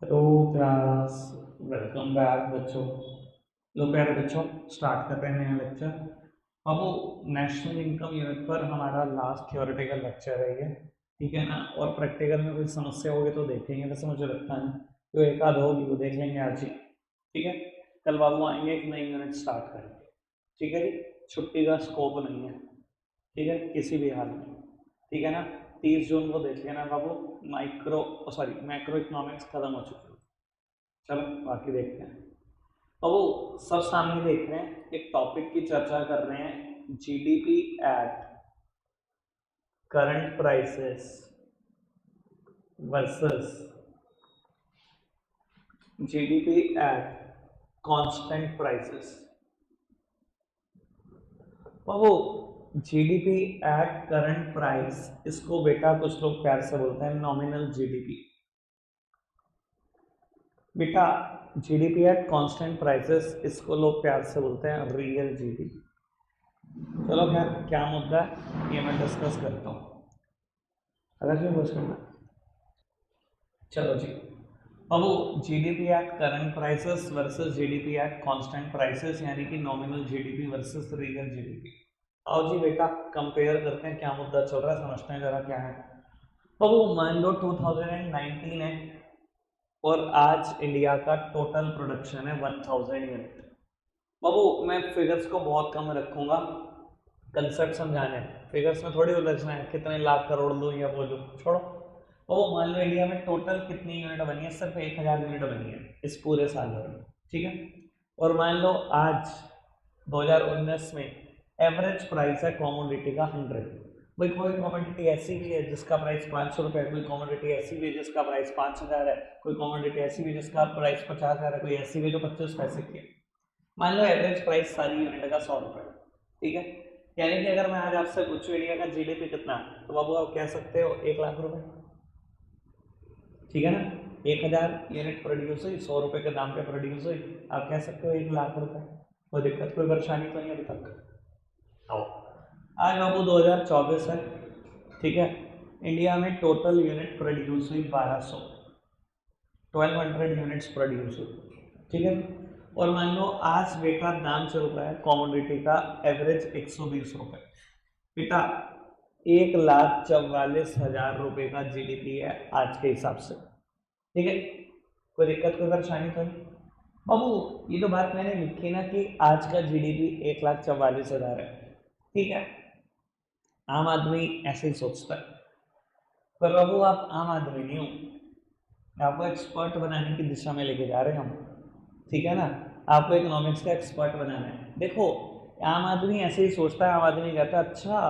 Hello class, welcome back बच्चों। लो प्यारे बच्चों, स्टार्ट कर रहे हैं नया लेक्चर। अब वो नेशनल इनकम यूनिट पर हमारा लास्ट थियोरेटिकल लेक्चर है ये, ठीक है ना। और प्रैक्टिकल में कोई समस्या होगी तो देखेंगे, वैसे मुझे लगता है तो एक आध होगी वो देख लेंगे आज ही, ठीक है। कल बाबू आएंगे, एक नई यूनिट स्टार्ट करेंगे, ठीक है जी। छुट्टी का स्कोप नहीं है, ठीक है, किसी भी हाल में, ठीक है ना। 30 जून को देख लेना बाबू, माइक्रो सॉरी मैक्रो इकोनॉमिक्स खत्म हो चुकी है। चलो बाकी देखते हैं। अब वो सब सामने देख रहे हैं, एक टॉपिक की चर्चा कर रहे हैं, GDP at current prices versus GDP at constant prices. अब वो जीडीपी एट करंट प्राइस, इसको बेटा कुछ लोग प्यार से बोलते हैं नॉमिनल जीडीपी। बेटा जीडीपी एट कांस्टेंट प्राइसेस, इसको लोग प्यार से बोलते हैं रियल जीडीपी। चलो खैर, क्या मुद्दा है ये मैं डिस्कस करता हूँ, अगर फिर कुछ करना। चलो जी, अब वो GDP at current prices versus GDP at constant prices, यानी कि nominal GDP versus real GDP. आओ जी बेटा, कंपेयर करते हैं क्या मुद्दा चल रहा है, समझते हैं जरा क्या है। अब वो मान लो 2019 है और आज इंडिया का टोटल प्रोडक्शन है 1000 यूनिट। बाबू मैं फिगर्स को बहुत कम रखूंगा, कंसेप्ट समझाने हैं, फिगर्स में थोड़ी उलझना है, कितने लाख करोड़ दो या बोलो, छोड़ो। वो मान लो इंडिया में टोटल कितनी यूनिट बनी है, सिर्फ 1000 यूनिट बनी है इस पूरे साल भर में, ठीक है। और मान लो आज 2019 में एवरेज प्राइस है कॉमोडिटी का 100। भाई कोई कॉमोडिटी ऐसी भी है जिसका प्राइस 500 रुपये है, कोई कॉमोडिटी ऐसी भी है जिसका प्राइस 5000 है, कोई कॉमोडिटी ऐसी भी है जिसका प्राइस 50,000 है, कोई ऐसी भी जो 25 पैसे की है। मान लो एवरेज प्राइस सारी यूनिट का 100 रुपये, ठीक है। यानी कि अगर मैं आज आपसे पूछूं इंडिया का जीडीपी कितना, तो बाबू आप कह सकते हो 1 लाख रुपए, ठीक है ना। 1000 यूनिट प्रोड्यूस हुई, 100 रुपए के दाम पे प्रोड्यूस हुई, आप कह सकते हो 1 लाख रुपए। कोई दिक्कत कोई परेशानी तो नहीं अभी तक। आओ, आज बाबू 2024 है, ठीक है। इंडिया में टोटल यूनिट प्रोड्यूस हुई 1200, 1200 यूनिट्स प्रोड्यूस हुई, ठीक है। और मान लो आज बेटा दाम चल रहा है कॉमोडिटी का एवरेज 120 रुपये। बेटा 1,44,000 रुपये का जीडीपी है आज के हिसाब से, ठीक है। कोई दिक्कत कोई परेशानी तो नहीं बाबू। ये तो बात मैंने लिखी ना कि आज का जीडीपी 1,44,000 है, ठीक है। आम आदमी ऐसे ही सोचता है, पर बाबू आप आम आदमी नहीं हो, आपको एक्सपर्ट बनाने की दिशा में लेके जा रहे हैं हम, ठीक है ना। आपको इकोनॉमिक्स का एक्सपर्ट बनाना है। देखो आम आदमी ऐसे ही सोचता है, आम आदमी कहता है अच्छा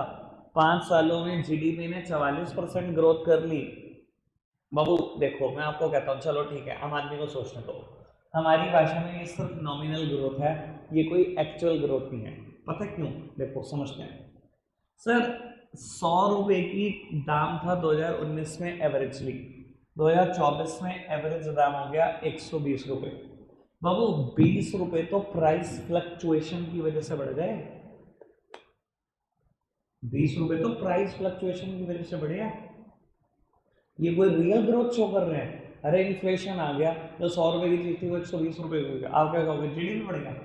5 सालों में जीडीपी ने 44% ग्रोथ कर ली। बाबू देखो मैं आपको कहता हूँ, चलो ठीक है आम आदमी को सोचने दो, हमारी भाषा में ये सिर्फ नॉमिनल ग्रोथ है, ये कोई एक्चुअल ग्रोथ नहीं है। पता क्यों, देखो समझते हैं। सर 100 रुपए की दाम था 2019 में एवरेजली, 2024 में एवरेज दाम हो गया 120 रुपये। बाबू 20 रुपए तो प्राइस फ्लक्चुएशन की वजह से बढ़ गए, 20 रुपए तो प्राइस फ्लक्चुएशन की वजह से बढ़े हैं। ये कोई रियल ग्रोथ शो कर रहे हैं? अरे इन्फ्लेशन आ गया, जो 100 रुपए की चीज थी वो 120 रुपए हो गया, आप क्या कहोगे जीडीपी बढ़ेगा?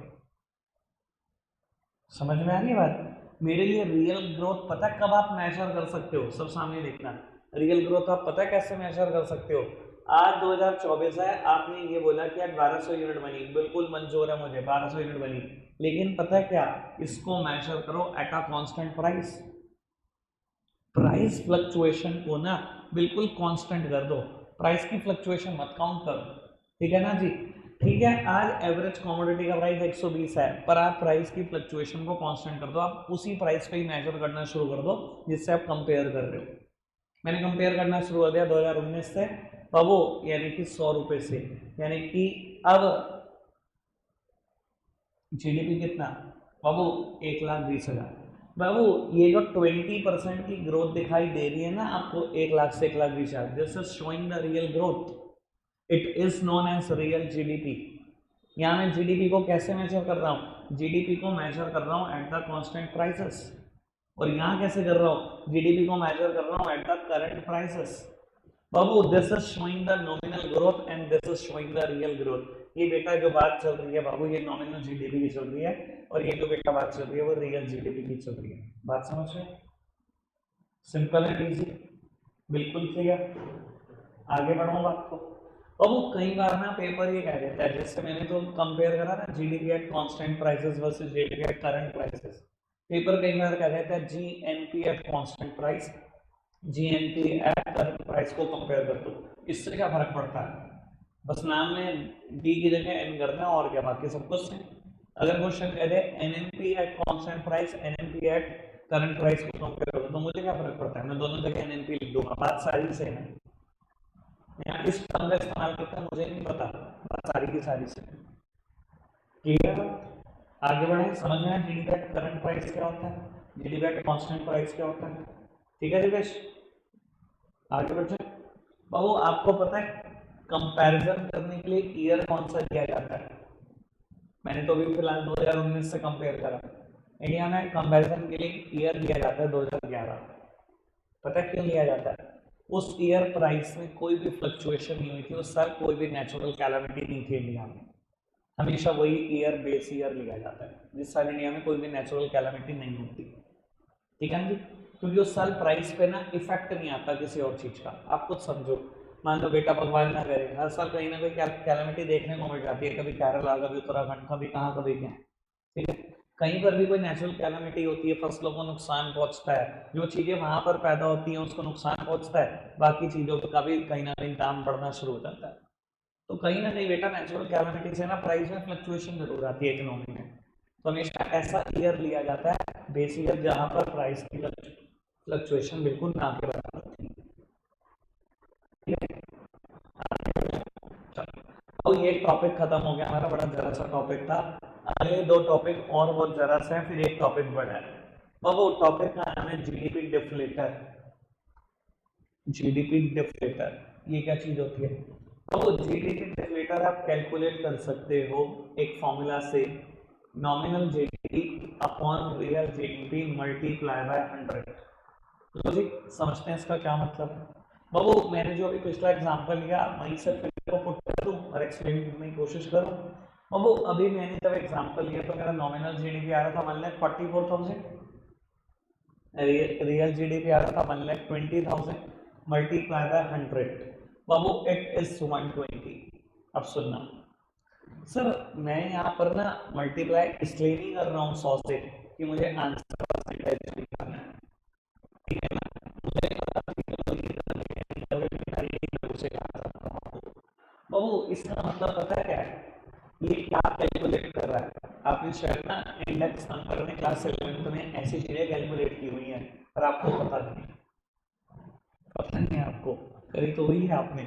समझ में आ रही है बात? मेरे लिए रियल ग्रोथ पता कब आप मेजर कर सकते हो, सब सामने देखना। रियल ग्रोथ आप पता कैसे मेजर कर सकते हो? आज 2024 है, आपने ये बोला कि आज 1200 यूनिट बनी, बिल्कुल मंजूर है मुझे, 1200 यूनिट बनी। लेकिन पता है क्या, इसको मेजर करो at a constant price. Price fluctuation को ना बिल्कुल कांस्टेंट कर दो, प्राइस की फ्लक्चुएशन मत काउंट करो, ठीक है ना जी। ठीक है, आज एवरेज कमोडिटी का प्राइस 120 है, पर आप प्राइस की फ्लक्चुएशन को कांस्टेंट कर दो, आप उसी प्राइस पे ही मेजर करना शुरू कर दो जिससे आप कंपेयर कर रहे हो। मैंने कंपेयर करना शुरू कर दिया 2019 से, अब वो यानी कि 100 रुपए से, यानी कि अब जीडीपी कितना बाबू, 1,20,000। बाबू ये जो 20% की ग्रोथ दिखाई दे रही है ना आपको, 1 लाख से 1,20,000, this is showing the real growth, it is known as real GDP. यहाँ मैं जीडीपी को कैसे मेजर कर रहा हूँ, जीडीपी को मेजर कर रहा हूँ एट द कांस्टेंट प्राइसेस। और यहाँ कैसे कर रहा हूँ, जीडीपी को मेजर कर रहा हूँ at the current prices. Babu this is showing the nominal growth and this is showing the real growth. ये बेटा जो बात चल रही है बाबू ये नॉमिनल जीडीपी की चल रही है और ये जो बेटा बात चल रही है वो रियल जीडीपी की चल रही है। बात समझ रहे? सिंपल एंड इजी, बिल्कुल क्लियर। आगे बढ़ूंगा आपको। बाबू कई बार ना पेपर ये कह देता है, जैसे मैंने तो कंपेयर करा ना GDP at constant prices versus GDP at current prices. Paper कई बार कह देता है GNP eight constant price, GNP eight current price को कंपेयर कर दो। इससे क्या फर्क पड़ता है? बस नाम में डी की जगह एन करना और क्या, बाकी सब कुछ सेम। अगर क्वेश्चन कह दे NNP at constant price, NNP at current price को कंपेयर करो, तो मुझे क्या फर्क पड़ता है? मैं दोनों जगह एनएनपी लिख दूंगा, बात सारी सेम है। यहाँ इस टर्म का इस्तेमाल करता है मुझे नहीं पता, बात सारी की सारी सेम। क्लियर? आगे बढ़े, समझ में आया जीडीपी एट करंट प्राइस क्या होता है, जीडीपी एट कांस्टेंट प्राइस क्या होता है? ठीक है दिवेश, आगे बढ़ जाए। बाबू आपको पता है कंपैरिजन करने के लिए ईयर कौन सा दिया जाता है? मैंने तो अभी फिलहाल 2019 से कंपेयर करा। इंडिया में कंपैरिजन के लिए ईयर दिया जाता है 2011। पता है क्यों दिया जाता है? उस ईयर प्राइस में कोई भी फ्लक्चुएशन नहीं हुई थी, उस साल कोई भी नेचुरल कैलामिटी नहीं थी इंडिया में। हमेशा वही ईयर बेस ईयर लिया जाता है जिस साल इंडिया में कोई भी नेचुरल कैलामिटी नहीं होती। ठीक है जी, क्योंकि उस साल प्राइस पे ना इफेक्ट नहीं आता किसी और चीज का। आप कुछ समझो, मान लो बेटा भगवान ना करे हर साल कहीं ना कहीं कैलामिटी देखने को मिल जाती है, कभी केरला, कभी उत्तराखंड, कभी कहाँ, कभी क्या। ठीक है, कहीं पर भी कोई नेचुरल कैलामिटी होती है, फसलों को नुकसान पहुंचता है, जो चीजें वहां पर पैदा होती हैं उसको नुकसान पहुंचता है, बाकी चीजों का भी कहीं ना कहीं दाम बढ़ना शुरू हो जाता है। तो कहीं ना कहीं बेटा नेचुरल कैलामिटी से ना प्राइस में फ्लक्चुएशन जरूर आती है इकोनॉमी में। तो हमेशा ऐसा ईयर लिया जाता है बेस ईयर जहां पर प्राइस की फ्लक्चुएशन बिल्कुल ना के बराबर थी। और ये टॉपिक खत्म हो गया हमारा, बड़ा जरा सा टॉपिक था। अगले दो टॉपिक और बहुत जरा सा है, फिर एक टॉपिक बड़ा है और वो टॉपिक का नाम है जीडीपी डिफ्लेटर। जीडीपी डिफ्लेटर ये क्या चीज होती है? तो जीडीपी डिफ्लेटर आप कैलकुलेट कर सकते हो एक फॉर्मूला से, nominal GDP upon real GDP multiply by 100। Logic समझते हैं इसका क्या मतलब है? बाबू मैंने जो अभी पिछला एग्जांपल लिया वहीं से फिर को पुट कर दूं और एक्सप्लेन करने की कोशिश करूं। बाबू अभी मैंने जब एग्जांपल लिया तो मेरा नॉमिनल जीडीपी आ रहा था 1,44,000, रियल जीडीपी आ रहा था 1,20,000 multiply by 100। Babu it is 120। अब सुनना सर, मैं यहाँ पर ना मल्टीप्लाई इसलिए नहीं कर रहा हूँ 100 से कि मुझे आंसर परसेंटेज निकालना है। ठीक है ना, मुझे बाबू इसका मतलब पता है क्या है? ये क्या कैलकुलेट कर रहा है? आपने शायद ना इंडेक्स नंबर में क्लास 11th में ऐसी चीजें कैलकुलेट की हुई हैं पर आपको पता नहीं, पता नहीं है आपको, करी तो हुई है आपने।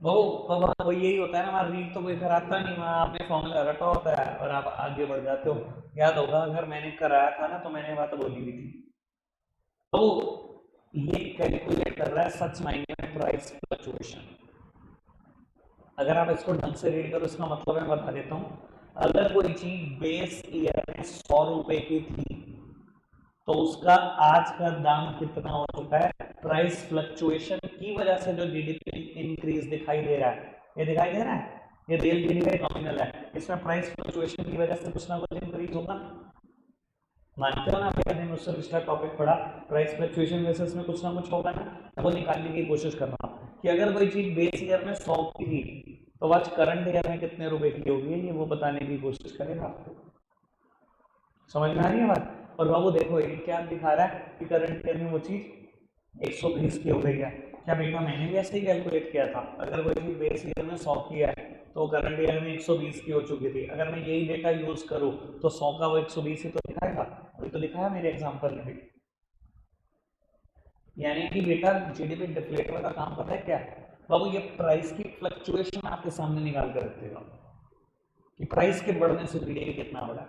वो यही होता है ना, हमारा रीड तो कोई कराता नहीं, वहाँ आपने फॉर्मूला रटा होता है और आप आगे बढ़ जाते हो। याद होगा अगर मैंने कराया था ना तो मैंने बात बोली भी थी। तो ये कैलकुलेट कर रहा है सच मायने में प्राइस फ्लक्चुएशन। अगर आप इसको ढंग से रीड करो इसका मतलब मैं बता देता हूँ। अगर कोई चीज बेस ईयर में 100 रुपए की थी तो उसका आज का दाम कितना हो चुका है? प्राइस फ्लक्चुएशन की वजह से जो जीडीपी इंक्रीज दिखाई दे रहा है, ये दिखाई दे रहा है, ये रियल जीडीपी नॉमिनल है, इसमें प्राइस फ्लक्चुएशन की वजह से कुछ ना कुछ इंक्रीज होगा। मानते हो ना? आपने दिन उससे पिछला टॉपिक पढ़ा, प्राइस फ्लक्चुएशन बेसिस में कुछ ना कुछ होगा ना, वो निकालने की कोशिश करना कि अगर कोई चीज बेस ईयर में 100 की थी तो आज करंट ईयर में कितने रुपए की होगी, ये वो बताने की कोशिश करेगा आपको। समझ में आ रही है बात? और बाबू देखो ये क्या दिखा रहा है कि करंट ईयर में वो चीज 120 की हो गई है। क्या बेटा मैंने भी ऐसे ही कैलकुलेट किया था? अगर कोई चीज बेस ईयर में 100 की है तो करंट ईयर में 120 की हो चुकी थी। अगर मैं यही डेटा यूज करूं तो 100 का वो 120 ही तो दिखाएगा। अभी तो दिखाया मेरे एग्जांपल में भी। यानी कि बेटा जीडीपी डिफ्लेटर का काम पता है क्या है? बाबू ये प्राइस की फ्लक्चुएशन आपके सामने निकाल कर रखेगा कि प्राइस के बढ़ने से जीडीपी कितना बढ़ा,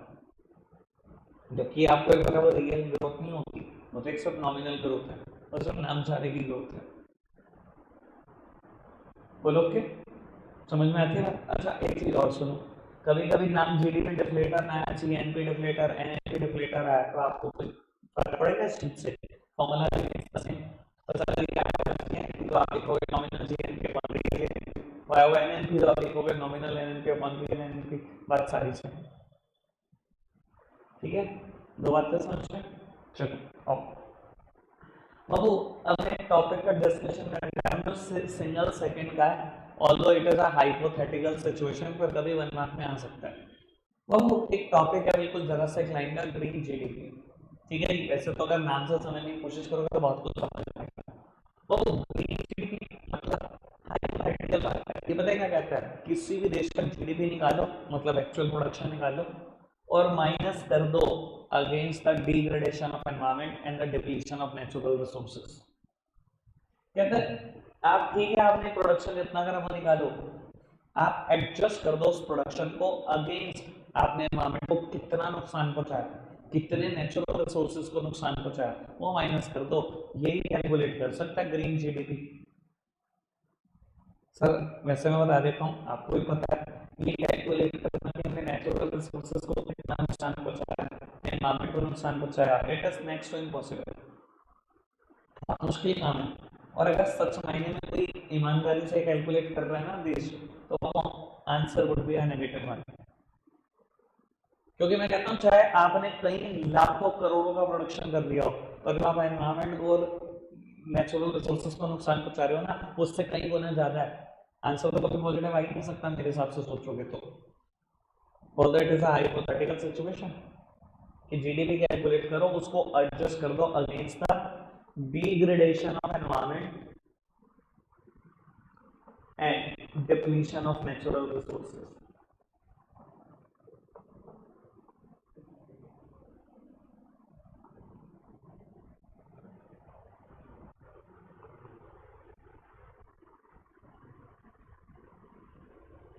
जबकि आपको एक पता वो रियल ग्रोथ नहीं होती, वो तो एक सब नॉमिनल ग्रोथ है, वो सब नामसारे की ग्रोथ है। बोलो के समझ में आती है बात? अच्छा एक चीज और सुनो, कभी कभी नाम जीडीपी डिफ्लेटर ना आया, जीएनपी डिफ्लेटर, एनएनपी डिफ्लेटर आया तो आपको कोई फर्क पड़ेगा इस चीज से? फॉर्मूला तो आप लिखोगे nominal GNP upon real GNP, वाई ओवर एनएनपी तो आप लिखोगे nominal NNP upon real NNP, बात सारी से। ठीक है, दो बातें समझ में। चलो आओ बाबू, अब मैं टॉपिक का डिस्कशन करेंगे, सिंगल सेकंड का है, although it is a hypothetical situation, पर कभी 1 मार्क में आ सकता है। बाबू एक टॉपिक है बिल्कुल जरा सा एक लाइन का, ग्रीन जीडीपी। ठीक है, वैसे तो अगर नाम से समझने की कोशिश करोगे तो बहुत कुछ समझ आएगा। बाबू ग्रीन जीडीपी मतलब हाइपोथेटिकल बात है, ये पता है क्या कहता है, किसी भी देश का जीडीपी निकालो, मतलब एक्चुअल प्रोडक्शन निकालो, और माइनस कर दो against the degradation of environment and the depletion of natural resources. कहते हैं आप ठीक है, आपने प्रोडक्शन इतना करा, वो निकालो, आप एडजस्ट कर दो उस प्रोडक्शन को अगेंस्ट आपने एनवायरनमेंट को कितना नुकसान पहुंचाया, कितने नेचुरल रिसोर्सेज को नुकसान पहुंचाया, वो माइनस कर दो, यही कैलकुलेट कर सकता है ग्रीन जीडीपी। सर वैसे मैं बता देता हूँ, आपको भी पता है, ये कैलकुलेट करना कि हमने नेचुरल रिसोर्सेज को कितना नुकसान पहुंचाया, एनवायरनमेंट को नुकसान पहुंचाया, it is next to impossible, मुश्किल काम है। और अगर सच मायने में कोई ईमानदारी से कैलकुलेट कर रहा है ना देश, तो answer would be a negative one. क्योंकि मैं कहता हूँ चाहे आपने कई लाखों करोड़ों का प्रोडक्शन कर दिया हो, तो अगर आप एनवायरनमेंट को और नेचुरल रिसोर्सेज को नुकसान पहुंचा रहे हो ना, उससे कई गुना ज्यादा है, आंसर तो कभी पॉजिटिव आ ही नहीं सकता मेरे हिसाब से सोचोगे तो। और that is a hypothetical situation कि जीडीपी कैलकुलेट करो, उसको एडजस्ट कर दो against the degradation of environment and depletion of natural resources.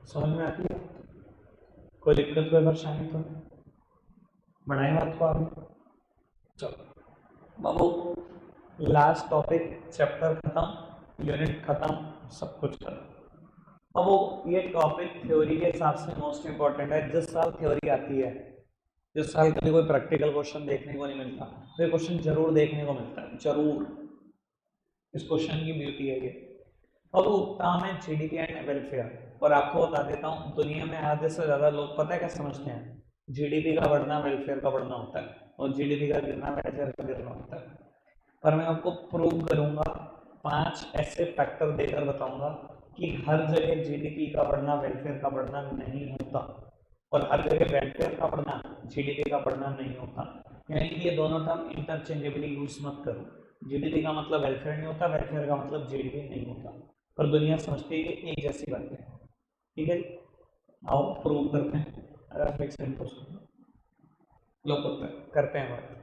समझ में आती है? कोई दिक्कत कोई परेशानी तो नहीं? बढ़ाए बात को आगे। चलो बाबू, लास्ट टॉपिक, चैप्टर खत्म, यूनिट खत्म, सब कुछ खत्म। अब वो ये टॉपिक थ्योरी के हिसाब से मोस्ट इंपॉर्टेंट है। जिस साल थ्योरी आती है, जिस साल कभी कोई प्रैक्टिकल क्वेश्चन देखने को नहीं मिलता, तो ये क्वेश्चन जरूर देखने को मिलता है, जरूर। इस क्वेश्चन की ब्यूटी है ये। अब काम है जीडीपी एंड वेलफेयर, और आपको बता देता हूँ दुनिया में आधे से ज्यादा लोग पता है क्या समझते हैं, जीडीपी का बढ़ना वेलफेयर का बढ़ना होता है, और जीडीपी का गिरना वेलफेयर का गिरना होता है। पर मैं आपको प्रूव करूंगा, 5 ऐसे फैक्टर देकर बताऊंगा कि हर जगह जीडीपी का बढ़ना वेलफेयर का बढ़ना नहीं होता, और हर जगह वेलफेयर का बढ़ना जीडीपी का बढ़ना नहीं होता। यानी कि ये दोनों टर्म इंटरचेंजेबली यूज मत करो, जीडीपी का मतलब वेलफेयर नहीं होता, वेलफेयर का मतलब जीडीपी नहीं होता, पर दुनिया समझती है कि एक जैसी बात है। ठीक है, आओ प्रूव करते हैं। अगर मेक सेंस लोग करते हैं बात।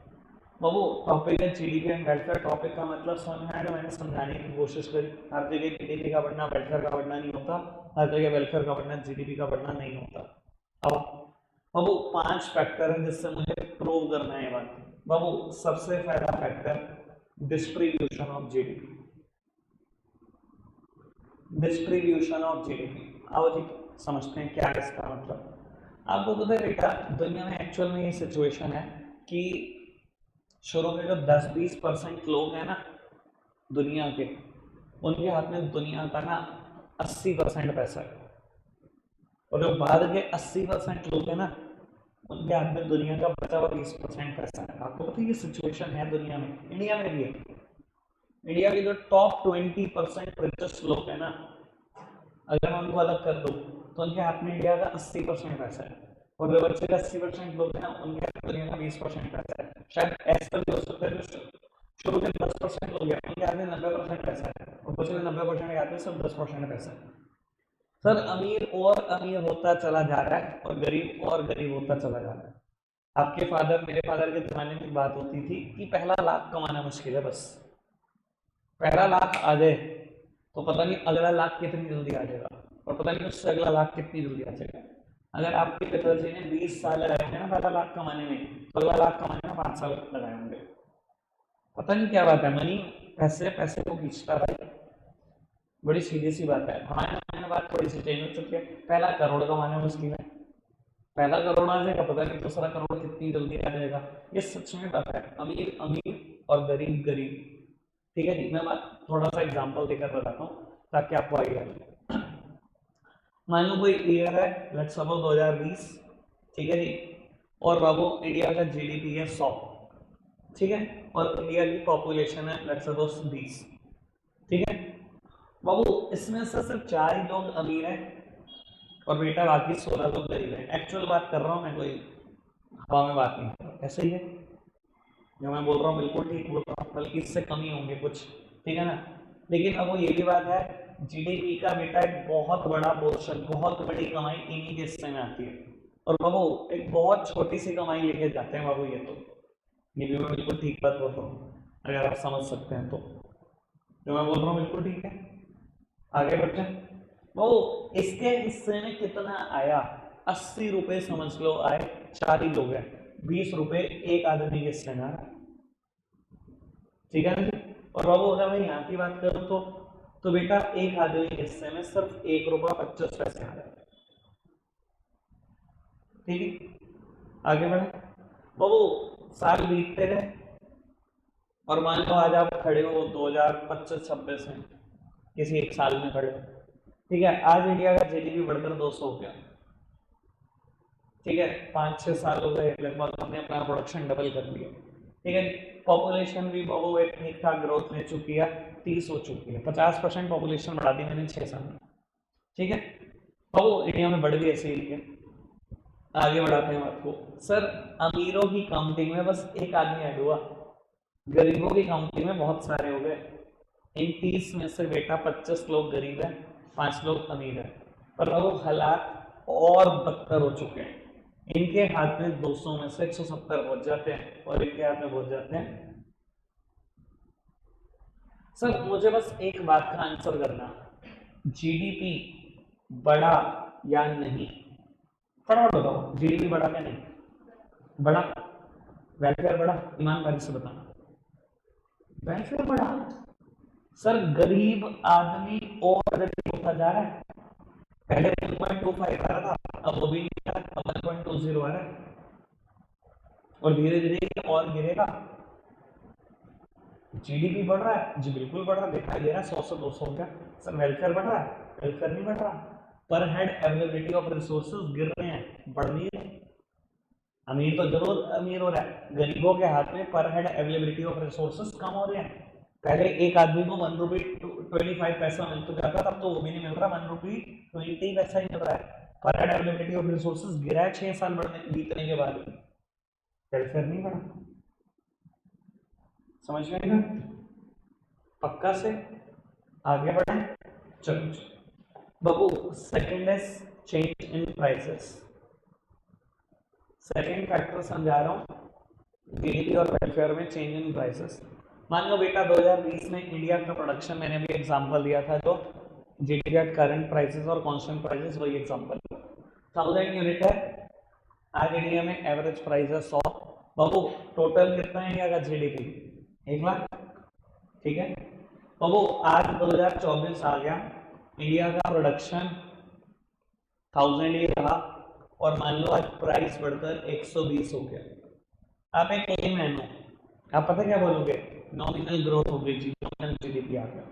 बाबू टॉपिक है जीडीपी एंड वेलफेयर, टॉपिक का मतलब समझ में आया, मैंने समझाने की कोशिश करी। हर जगह जीडीपी का बढ़ना वेलफेयर का बढ़ना नहीं होता, हर जगह वेलफेयर का बढ़ना जीडीपी का बढ़ना नहीं होता। अब बाबू 5 फैक्टर हैं जिससे मुझे प्रूव करना है बात। बाबू सबसे पहला factor, distribution of GDP, distribution of GDP. आओ जी समझते हैं क्या है इसका मतलब। आपको पता है बेटा, दुनिया में एक्चुअल में ये सिचुएशन है कि शुरू के जो 10-20% लोग हैं ना दुनिया के, उनके हाथ में दुनिया का ना 80% पैसा है, और जो बाद के 80% लोग हैं ना, उनके हाथ में दुनिया का बचा हुआ 20% पैसा है। आपको पता है ये सिचुएशन है दुनिया में, इंडिया में भी है। इंडिया के जो टॉप 20% रिचेस्ट लोग हैं ना, अगर मैं उनको अलग कर दूं तो उनके हाथ में इंडिया का 80% पैसा है, और जो बच्चे का 80% लोग हैं ना, उनके हाथ में दुनिया का 20% पैसा है। शायद ऐसा भी हो सकता है जो शुरू के 10% लोग हैं, उनके हाथ में 90% पैसा है, और बचे 90% के हाथ में सिर्फ 10% पैसा है। सर अमीर और अमीर होता चला जा रहा है, और गरीब और गरीब होता चला जा रहा है। आपके फादर, मेरे फादर के जमाने में बात होती थी कि पहला लाख कमाना मुश्किल है, बस पहला लाख आ जाए तो पता नहीं अगला लाख कितनी जल्दी आ जाएगा, और पता नहीं उससे अगला लाख कितनी जल्दी आ जाएगा। अगर आपके पिताजी ने 20 साल लगाए होंगे ना पहला लाख कमाने में, तो अगला लाख कमाने में 5 साल लगाए होंगे। पता नहीं क्या बात है, मनी पैसे पैसे को खींचता भाई, बड़ी सीधी सी बात है। हमारे जमाने में बात थोड़ी सी चेंज हो चुकी है, पहला करोड़ कमाना मुश्किल है, पहला करोड़ आ जाएगा पता नहीं दूसरा करोड़ कितनी जल्दी आ जाएगा। ये सच में बात है, अमीर अमीर और गरीब गरीब। ठीक है जी, मैं बात थोड़ा सा एग्जांपल देकर बताता हूँ ताकि आपको आइडिया लगे। मान लो कोई ईयर है, लेट्स सपोज 2020, ठीक है जी, और बाबू इंडिया का जीडीपी है 100, ठीक है, और इंडिया की पॉपुलेशन है लेट्स सपोज 20, ठीक है बाबू। इसमें से सिर्फ 4 ही लोग अमीर हैं और बेटा बाकी 16 लोग गरीब हैं। एक्चुअल बात कर रहा हूँ मैं, कोई हवा में बात नहीं कर रहा, ऐसे ही है जो मैं बोल रहा हूँ, बिल्कुल ठीक बोल रहा हूँ, बल्कि इससे कम ही होंगे कुछ, ठीक है ना। लेकिन अब वो ये भी बात है, जीडीपी का बेटा एक बहुत बड़ा पोर्शन, बहुत बड़ी कमाई इन्हीं के हिस्से में आती है, और बाबू एक बहुत छोटी सी कमाई लेके जाते हैं बाबू। ये भी मैं बिल्कुल ठीक बात बोल रहा हूँ, अगर आप समझ सकते हैं तो जो मैं बोल रहा हूँ बिल्कुल ठीक है। आगे बढ़ते हैं। वो इसके हिस्से में कितना आया, 80 रुपए समझ लो आए, 4 ही लोग हैं, 20 रुपए एक आदमी के हिस्से में आया, ठीक है ना जी। और बाबू अगर मैं यहाँ की बात करूँ तो बेटा एक आदमी के हिस्से में सिर्फ 1 रुपया 25 पैसे आ रहा है, ठीक है। आगे बढ़े बाबू, साल बीतते गए और मान लो आज आप खड़े हो 2025-26 में, किसी एक साल में खड़े हो, ठीक है। आज इंडिया का जीडीपी बढ़कर 200 हो गया, ठीक है, 5-6 साल हो गए लगभग, हमने अपना प्रोडक्शन डबल कर लिया, ठीक है। पॉपुलेशन भी बाबू एक ठीक ठाक ग्रोथ ले चुकी है, 30 हो चुकी है, 50% पॉपुलेशन बढ़ा दी मैंने 6 साल में, ठीक है बाबू। इंडिया में बढ़ भी ऐसे ही है। आगे बढ़ाते हैं बात को। सर अमीरों की काउंटिंग में बस एक आदमी ऐड हुआ, गरीबों की काउंटिंग में बहुत सारे हो गए। इन 30 में से बेटा 25 लोग गरीब हैं, 5 लोग अमीर हैं, पर वो हालात और बदतर हो चुके हैं। इनके हाथ में 200 में से 170 पहुंच जाते हैं और इनके हाथ में पहुंच जाते हैं। सर मुझे बस एक बात का आंसर करना, जीडीपी बढ़ा या नहीं, फटाफट बताओ, जीडीपी बढ़ा या नहीं बढ़ा, वेलफेयर बढ़ा, ईमानदारी से बताना, वेलफेयर बढ़ा। सर गरीब आदमी और गरीब होता जा रहा है, पहले 1.25 आ रहा था, अब वो भी नहीं आ रहा, अब 1.20 आ रहा है, और धीरे धीरे और गिरेगा। जीडीपी बढ़ रहा है जी, बिल्कुल बढ़ रहा है, दिखाई दे रहा है 100 से 200 हो गया। सर वेलफेयर बढ़ रहा है, वेलफेयर नहीं बढ़ रहा, पर हेड अवेलेबिलिटी ऑफ रिसोर्सेज गिर रहे हैं, बढ़ नहीं रहे। अमीर तो जरूर अमीर हो रहा है, गरीबों के हाथ में पर हेड अवेलेबिलिटी ऑफ रिसोर्सेज कम हो रहे हैं। पहले एक आदमी को 1 रुपी 25 पैसा मिल तो जाता, तब तो वो भी नहीं मिल रहा, 1 रुपी 20 पैसा ही मिल रहा है। पर हेड अवेलेबिलिटी ऑफ रिसोर्सेज गिरा है 6 साल बीतने के बाद, वेलफेयर नहीं बढ़ा। समझ में आएगा पक्का से? आगे बढ़े चलो बाबू। Second is change in prices. Second factor समझा रहा हूँ, जीडीपी और वेलफेयर में चेंज इन प्राइसेस। मान लो बेटा 2020 में इंडिया का प्रोडक्शन, मैंने भी एग्जांपल दिया था, जो जीडीपी एट करंट प्राइसेस और कांस्टेंट प्राइसेस, वही एग्जांपल 1000 यूनिट है। आज इंडिया में एवरेज प्राइस है 100। बाबू टोटल कितना है इंडिया का जीडीपी? 1 लाख, ठीक है बाबू। आज 2024 आ गया, इंडिया का प्रोडक्शन 1000 ही रहा, और मान लो आज प्राइस बढ़कर 120 हो गया। आप एक लेमैन हो, आप पता क्या बोलोगे? नॉमिनल ग्रोथ हो गई जी, नॉमिनल जीडीपी आ गया।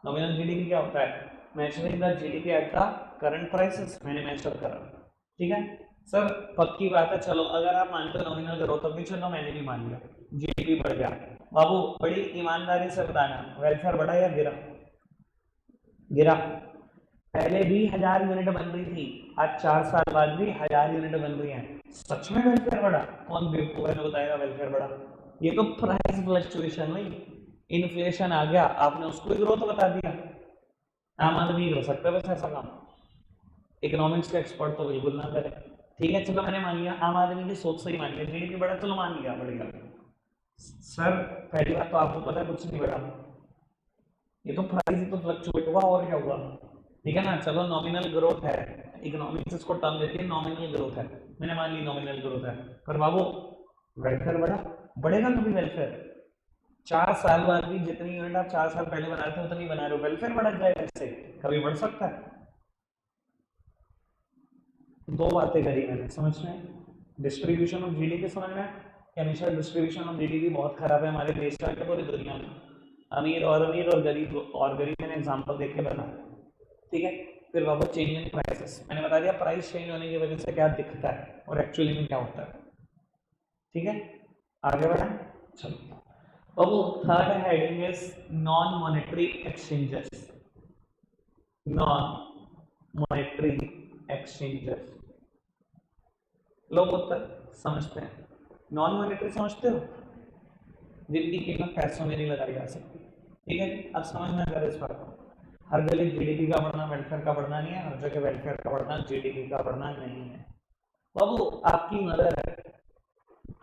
नॉमिनल जीडीपी क्या होता है? Measuring the GDP at the current prices, मैंने मेजर करा, ठीक है सर। पक्की बात है, चलो अगर आप मानते हो नॉमिनल ग्रोथ हो गई, चलो मैंने भी मान लिया, जीडीपी बढ़ गया। बाबू बड़ी ईमानदारी से बताना, वेलफेयर बढ़ा या गिरा? गिरा। पहले भी 1000 यूनिट बन रही थी, आज 4 साल बाद भी 1000 यूनिट बन रही हैं। सच में वेलफेयर बढ़ा? कौन बेवकूफ है जो बताएगा वेलफेयर बढ़ा? ये तो प्राइस फ्लक्चुएशन हुई, इन्फ्लेशन आ गया, आपने उसको ही ग्रोथ बता दिया। आम आदमी कर सकता है वैसे ऐसा काम, इकोनॉमिक्स का एक्सपर्ट तो बिल्कुल ना करे। ठीक है चलो मैंने मान लिया, आम आदमी की सोच से ही मान लिया, जीडीपी बढ़ा, चलो मान लिया बढ़ गया। सर पहली बात तो आपको पता है कुछ नहीं बढ़ा, ये तो प्राइस ही तो फ्लक्चुएट हुआ, और क्या हुआ? ठीक है ना, चलो नॉमिनल ग्रोथ है, इकोनॉमिक्स इसको टर्म देती है नॉमिनल ग्रोथ है, मैंने मान ली नॉमिनल ग्रोथ है, पर बाबू वेलफेयर बढ़ा, बढ़ेगा कभी वेलफेयर? 4 साल बाद भी जितनी यूनिट आप 4 साल पहले बना रहे थे उतनी बना रहे हो, वेलफेयर बढ़ जाए ऐसे कभी बढ़ सकता है? दो बातें करी मैंने, समझ में? डिस्ट्रीब्यूशन ऑफ जीडीपी समझ में, हमेशा डिस्ट्रीब्यूशन ऑफ जीडीपी बहुत खराब है हमारे देश का, पूरी दुनिया में। अमीर और गरीब मैंने एग्जांपल देके बना, ठीक है। फिर वापस चेंज इन प्राइसेस, मैंने बता दिया प्राइस चेंज होने की वजह से क्या दिखता है और एक्चुअली में क्या होता है, ठीक है। आगे बढ़ाएं, चलो। अब third heading is non monetary exchanges. Non monetary exchanges लोग उत्तर समझते हैं, नॉन मॉनेटरी समझते हो, जिनकी कीमत पैसों में नहीं लगाई जा सकती, ठीक है। अब समझना अगर इस बात को, हर जगह जीडीपी का बढ़ना वेलफेयर का बढ़ना नहीं है, हर जगह वेलफेयर का बढ़ना जीडीपी का बढ़ना नहीं है। बाबू आपकी मदर है,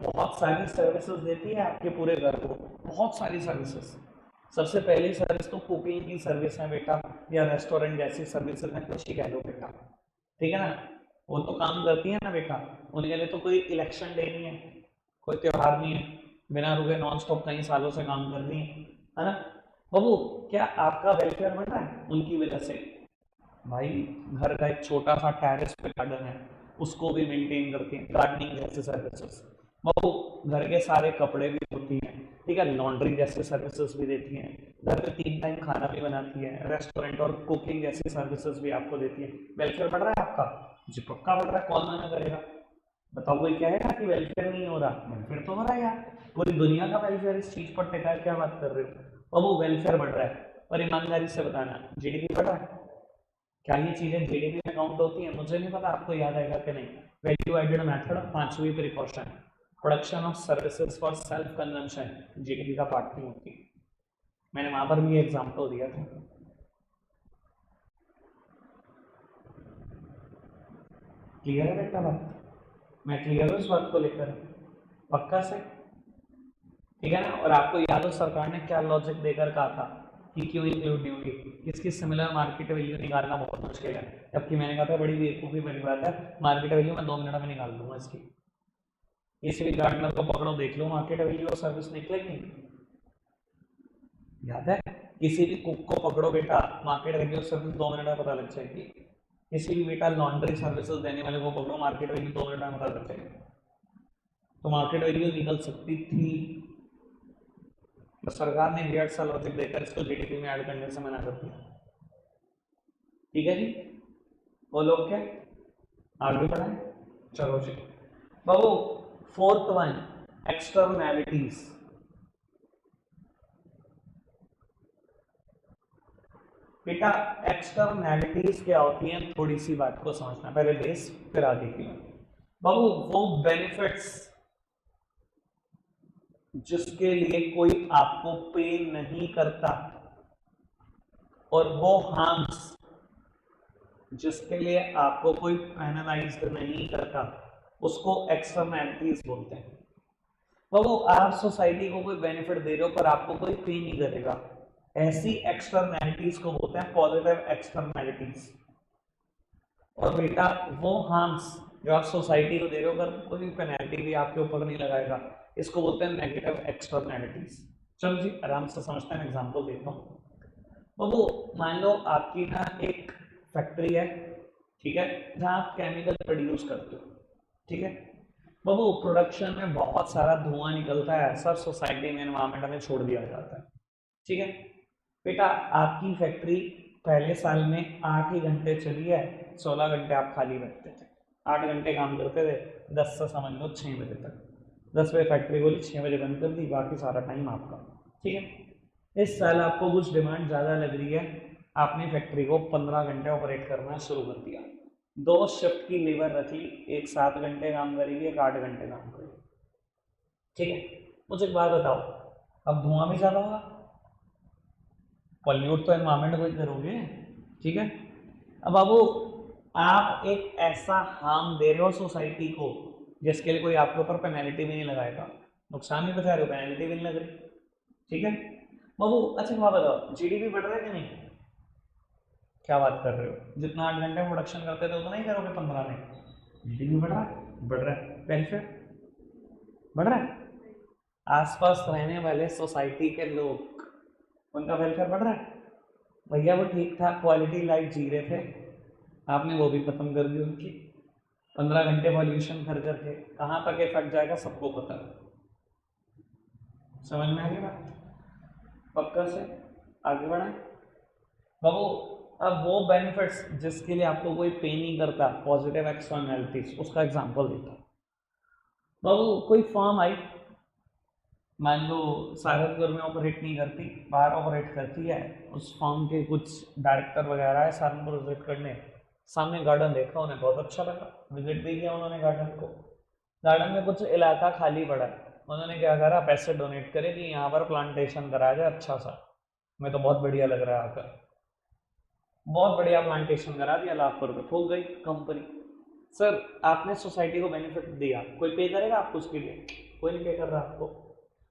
बहुत सारी सर्विसेज देती है आपके पूरे घर को, बहुत सारी सर्विसेज। सबसे पहली सर्विस तो कुकिंग की सर्विस है बेटा, या रेस्टोरेंट जैसी सर्विसेज है, कुछ ही कह लो बेटा, ठीक है ना। वो तो काम करती है ना बेटा, उनके लिए तो कोई इलेक्शन डे नहीं है, कोई त्योहार नहीं है, बिना रुके नॉन स्टॉप कई सालों से काम कर रही है ना। बाबू क्या आपका वेलफेयर बढ़ रहा है उनकी वजह से? भाई घर का एक छोटा सा टेरेस पे गार्डन है, उसको भी मेंटेन करती है, गार्डनिंग जैसे सर्विसेज। बाबू घर के सारे कपड़े भी धोती हैं, ठीक है, लॉन्ड्री जैसे सर्विसेज भी देती हैं, घर पे 3 टाइम खाना भी बनाती है, रेस्टोरेंट और कुकिंग जैसी सर्विसेज भी आपको देती है। वेलफेयर बढ़ रहा है आपका? जी पक्का बढ़ रहा है, कौन मना करेगा? बताओ कोई कहेगा कि वेलफेयर नहीं हो रहा? वेलफेयर तो हो रहा है यार, पूरी दुनिया का वेलफेयर इस चीज पर टिका है, क्या बात कर रहे हो। अब वो वेलफेयर बढ़ रहा है, और ईमानदारी से बताना जीडीपी बढ़ रहा है? क्या ये चीजें जीडीपी में काउंट होती हैं? मुझे नहीं पता, आपको याद आएगा कि नहीं। वैल्यू एडेड मेथड, 5वीं precaution, production of services for self consumption GDP का पार्ट नहीं होती। मैंने वहां पर भी एग्जाम्पल दिया था। क्लियर है बेटा बात? मैं क्लियर हूँ इस बात को लेकर, पक्का से, ठीक है ना। और आपको याद हो सरकार ने क्या लॉजिक देकर कहा था कि क्यों इंक्लूड नहीं होगी, इसकी सिमिलर मार्केट वैल्यू निकालना बहुत मुश्किल है, जबकि मैंने कहा था बड़ी बेवकूफ़ी बनी बात है, मार्केट वैल्यू मैं 2 मिनट में निकाल दूंगा इसकी। किसी भी गार्डनर को पकड़ो, देख लो, मार्केट वैल्यू और सर्विस निकलेगी, याद है। किसी भी कुक को पकड़ो बेटा, मार्केट वैल्यू और सर्विस 2 मिनट में पता लग जाएगी। किसी भी बेटा लॉन्ड्री सर्विसेज देने वाले को पकड़ो, मार्केट वैल्यू 2 मिनट में पता लग जाएगी। तो मार्केट वैल्यू निकल सकती थी, तो सरकार ने डेढ़ साल लॉजिक देकर इसको जीडीपी में ऐड करने से मना कर दिया, ठीक है जी। वो लोग क्या आगे बढ़ाए, चलो जी बाबू। Fourth one, externalities. बेटा एक्सटर्नैलिटीज क्या होती हैं, थोड़ी सी बात को समझना, पहले बेस फिर आगे की। बाबू वो बेनिफिट्स जिसके लिए कोई आपको पे नहीं करता, और वो हार्म्स जिसके लिए आपको कोई पेनलाइज नहीं करता, उसको एक्सटर्नैलिटीज बोलते हैं। तो आप सोसाइटी को कोई बेनिफिट दे रहे हो पर आपको कोई पे नहीं करेगा, ऐसी एक्सटर्नैलिटीज को बोलते हैं पॉजिटिव एक्सटर्नैलिटीज। और बेटा वो हार्म्स जो आप सोसाइटी को दे रहे हो अगर कोई पेनल्टी भी आपके ऊपर नहीं लगाएगा, इसको बोलते हैं नेगेटिव एक्सटर्नैलिटीज। चलो जी आराम से समझते हैं, एग्जांपल देता हूँ। बाबू मान लो आपकी ना एक फैक्ट्री है, ठीक है, जहाँ आप केमिकल प्रोड्यूस करते हो, ठीक है। बाबू प्रोडक्शन में बहुत सारा धुआं निकलता है, सब सोसाइटी में एनवायरमेंट में छोड़ दिया जाता है, ठीक है। बेटा आपकी फैक्ट्री पहले साल में 8 ही घंटे चली है, 16 घंटे आप खाली बैठते थे, 8 घंटे काम करते थे, 10 से समझ लो 6 बजे तक, 10 बजे फैक्ट्री खोली, 6 बजे बंद कर दी, बाकी सारा टाइम आपका, ठीक है। इस साल आपको कुछ डिमांड ज़्यादा लग रही है, आपने फैक्ट्री को 15 घंटे ऑपरेट करना शुरू कर दिया, 2 शिफ्ट की लेबर रखी, एक 7 घंटे काम करेगी, एक 8 घंटे काम करेगी, ठीक है। मुझे एक बात बताओ, अब धुआं भी ज़्यादा होगा, पॉल्यूट तो एनवायरमेंट को ही करोगे, ठीक है। अब बाबू आप एक ऐसा हार्म दे रहे हो सोसाइटी को जिसके लिए कोई आपके ऊपर पेनल्टी भी नहीं लगाएगा, नुकसान भी बचा रहे हो, पेनल्टी भी नहीं लग रही, ठीक है। बाबू अच्छा बात बताओ, जीडीपी बढ़ रहा है कि नहीं? क्या बात कर रहे हो, जितना 8 घंटे प्रोडक्शन करते थे उतना ही करोगे 15 में? जीडीपी बढ़ रहा है, बढ़ रहा है, वेलफेयर बढ़ रहा है, आसपास रहने वाले सोसाइटी के लोग उनका वेलफेयर बढ़ रहा है। भैया वो ठीक ठाक क्वालिटी लाइफ जी रहे थे, आपने वो भी खत्म कर दी उनकी, 15 घंटे पॉल्यूशन कर करके, कहाँ तक इफेक्ट जाएगा सबको पता है, समझ में आ गई बात? पक्का से आगे बढ़ाएं बाबू। अब वो बेनिफिट्स जिसके लिए आपको कोई पे नहीं करता, पॉजिटिव एक्सटर्नैलिटीज, उसका एग्जांपल देता हूं बाबू। कोई फर्म आई, मान लो सहारनपुर में ऑपरेट नहीं करती, बाहर ऑपरेट करती है, उस फर्म के कुछ डायरेक्टर वगैरह है सहारनपुर विजिट करने, सामने गार्डन देखा, उन्हें बहुत अच्छा लगा, विजिट भी किया उन्होंने गार्डन को। गार्डन में कुछ इलाका खाली पड़ा है, उन्होंने क्या करा, पैसे डोनेट करे कि यहाँ पर प्लांटेशन कराया जाए अच्छा सा, मैं तो बहुत बढ़िया लग रहा है आकर, बहुत बढ़िया प्लांटेशन करा दिया, लाखों रुपये फूक गई कंपनी। सर आपने सोसाइटी को बेनिफिट दिया, कोई पे करेगा आपको उसके लिए? कोई नहीं पे कर रहा आपको।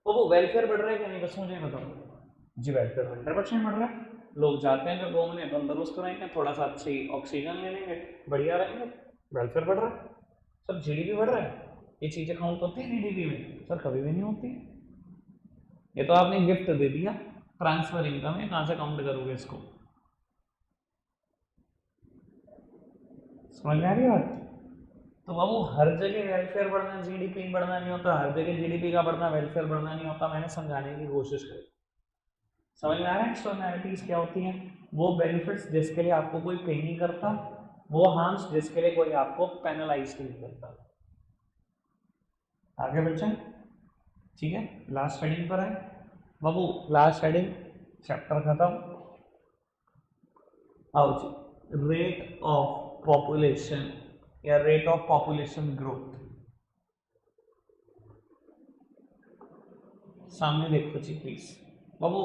तो वो वेलफेयर बढ़ रहा है कि नहीं, बस मुझे बताओ जी। वेलफेयर 100% बढ़ रहा है। लोग जाते हैं जब घूमने, तंदुरुस्त रहेंगे, थोड़ा सा अच्छी ऑक्सीजन ले लेंगे, बढ़िया रहेंगे, वेलफेयर बढ़ रहा है। सर जीडीपी बढ़ रहा है, ये चीज़ें काउंट होती है जीडीपी में? सर कभी भी नहीं होती। ये तो आपने गिफ्ट दे दिया, ट्रांसफर इनकम है, कहाँ से काउंट करोगे इसको? समझ में आ रही बात? तो बाबू हर जगह वेलफेयर बढ़ना जीडीपी बढ़ना नहीं होता, हर जगह जीडीपी का बढ़ना वेलफेयर बढ़ना नहीं होता। मैंने समझाने की कोशिश करी, समझ में आ रहा है एक्सटर्नैलिटीज क्या होती हैं? वो बेनिफिट्स जिसके लिए आपको कोई पे नहीं करता, वो हार्म्स जिसके लिए कोई आपको पेनलाइज नहीं करता। आगे बढ़ते हैं, ठीक है। लास्ट हेडिंग पर है बाबू, लास्ट हेडिंग, चैप्टर खत्म। आओ जी, रेट ऑफ पॉपुलेशन या रेट ऑफ पॉपुलेशन ग्रोथ। सामने देखो जी प्लीज बाबू,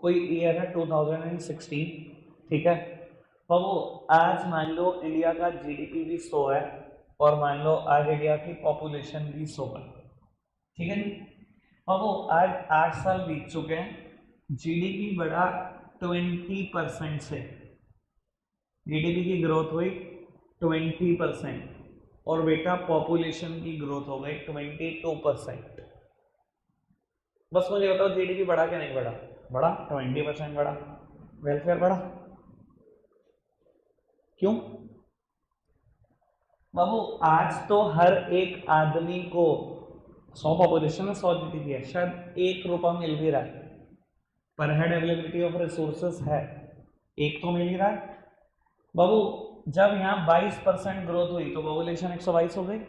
कोई ईयर है 2016, ठीक है बाबू। आज मान लो इंडिया का जीडीपी भी 100 है, और मान लो आज इंडिया की पॉपुलेशन भी 100 है, ठीक है जी बाबू। आज 8 साल बीत चुके हैं, जीडीपी बढ़ा 20% से, जीडीपी की ग्रोथ हुई 20%, और बेटा पॉपुलेशन की ग्रोथ हो गई 22%। बस मुझे बताओ जीडीपी बढ़ा क्या नहीं बढ़ा? बढ़ा, 20% बढ़ा। वेलफेयर बढ़ा, क्यों बाबू? आज तो हर एक आदमी को, 100 पॉपुलेशन है, 100 जीडीपी है, शायद 1 रुपया मिल भी रहा है, पर हेड अवेलेबिलिटी ऑफ रिसोर्सेस है, एक तो मिल ही रहा है बाबू। जब यहाँ 22% ग्रोथ हुई तो पॉपुलेशन 122 हो गई,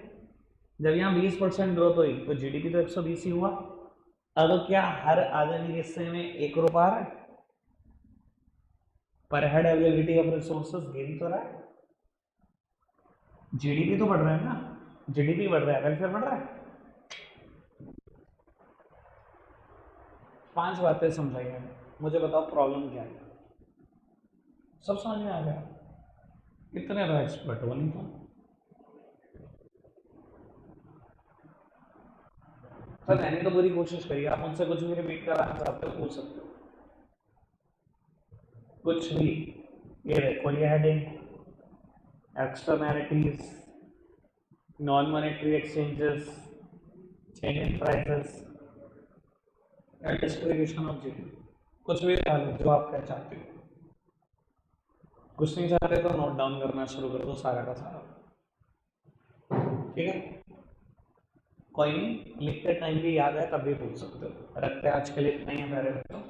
जब यहाँ 20% ग्रोथ हुई तो जीडीपी तो 120 ही हुआ। अब क्या हर आदमी के हिस्से में 1 रुपया आ रहा है? पर हेड अवेलेबिलिटी ऑफ रिसोर्सेस गिर तो रहा है, जीडीपी तो बढ़ रहा है ना, जीडीपी बढ़ रहा है, वेलफेयर बढ़ रहा है। 5 बातें समझाई मैंने, मुझे बताओ प्रॉब्लम क्या है? सब समझ में आ गया? कितने तो एक्सपर्ट हो नहीं तुम? सर मैंने तो पूरी कोशिश करी, आप मुझसे कुछ भी रिपीट कराना चाहते हो पूछ सकते हो, कुछ भी। ये देखो ये heading, externalities, non monetary exchanges, change in prices, distribution of GDP, कुछ भी डालो जो आप क्या चाहते हो। कुछ नहीं चाहते तो नोट डाउन करना शुरू कर दो सारा का सारा, ठीक है। कोई नहीं, लिखते टाइम भी याद है तब भी पूछ सकते हो। रखते आज के लिए इतना ही है मेरे बच्चों।